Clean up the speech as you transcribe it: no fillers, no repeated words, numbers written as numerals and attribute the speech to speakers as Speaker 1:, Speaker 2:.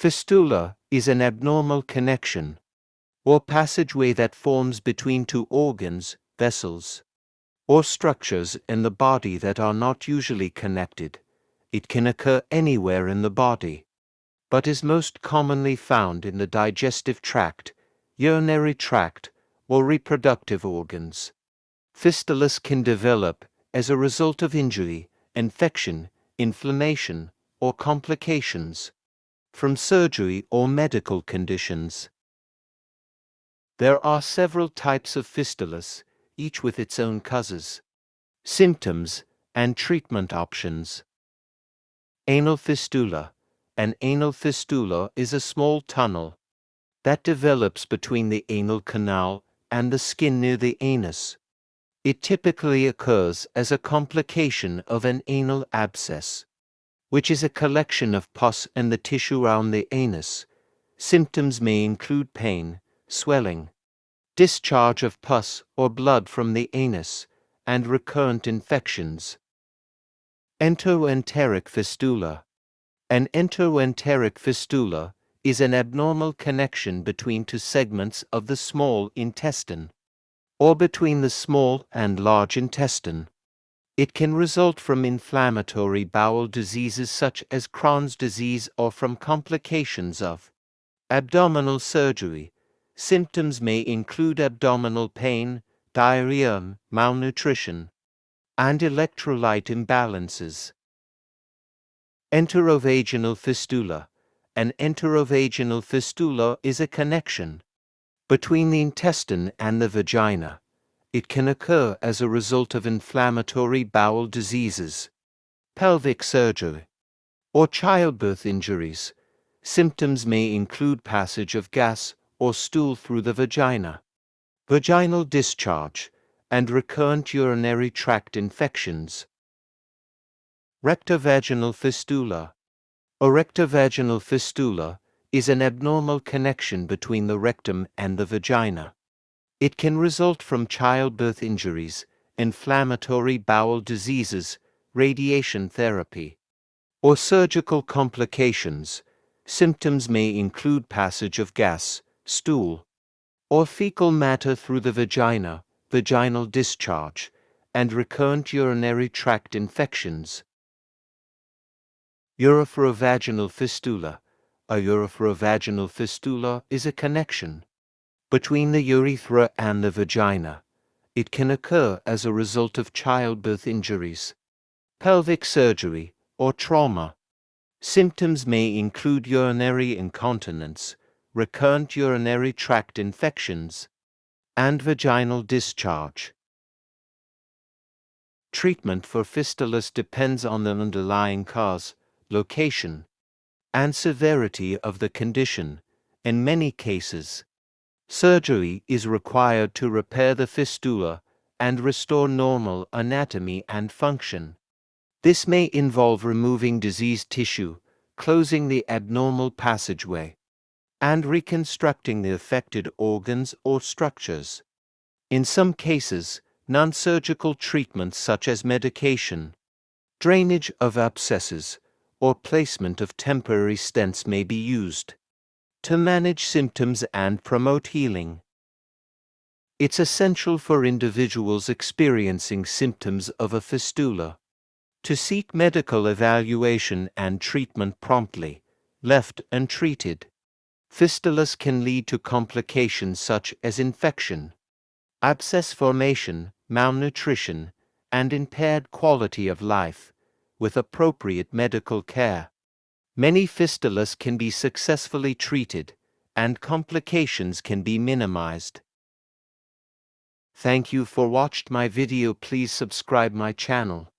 Speaker 1: Fistula is an abnormal connection or passageway that forms between two organs, vessels, or structures in the body that are not usually connected. It can occur anywhere in the body, but is most commonly found in the digestive tract, urinary tract, or reproductive organs. Fistulas can develop as a result of injury, infection, inflammation, or complications from surgery or medical conditions. There are several types of fistulas, each with its own causes, symptoms, and treatment options. Anal fistula. An anal fistula is a small tunnel that develops between the anal canal and the skin near the anus. It typically occurs as a complication of an anal abscess, which is a collection of pus in the tissue around the anus. Symptoms may include pain, swelling, discharge of pus or blood from the anus, and recurrent infections. Enteroenteric fistula. An enteroenteric fistula is an abnormal connection between two segments of the small intestine, or between the small and large intestine. It can result from inflammatory bowel diseases such as Crohn's disease or from complications of abdominal surgery. Symptoms may include abdominal pain, diarrhea, malnutrition, and electrolyte imbalances. Enterovaginal fistula. An enterovaginal fistula is a connection between the intestine and the vagina. It can occur as a result of inflammatory bowel diseases, pelvic surgery, or childbirth injuries. Symptoms may include passage of gas or stool through the vagina, vaginal discharge, and recurrent urinary tract infections. Rectovaginal fistula. A rectovaginal fistula is an abnormal connection between the rectum and the vagina. It can result from childbirth injuries, inflammatory bowel diseases, radiation therapy, or surgical complications. Symptoms may include passage of gas, stool, or fecal matter through the vagina, vaginal discharge, and recurrent urinary tract infections. Urethrovaginal fistula. A urethrovaginal fistula is a connection between the urethra and the vagina. It can occur as a result of childbirth injuries, pelvic surgery, or trauma. Symptoms may include urinary incontinence, recurrent urinary tract infections, and vaginal discharge. Treatment for fistulas depends on the underlying cause, location, and severity of the condition. In many cases, surgery is required to repair the fistula and restore normal anatomy and function. This may involve removing diseased tissue, closing the abnormal passageway, and reconstructing the affected organs or structures. In some cases, non-surgical treatments such as medication, drainage of abscesses, or placement of temporary stents may be used to manage symptoms and promote healing. It's essential for individuals experiencing symptoms of a fistula to seek medical evaluation and treatment promptly. Left untreated, fistulas can lead to complications such as infection, abscess formation, malnutrition, and impaired quality of life. With appropriate medical care, many fistulas can be successfully treated and complications can be minimized. Thank you for watched my video. Please subscribe my channel.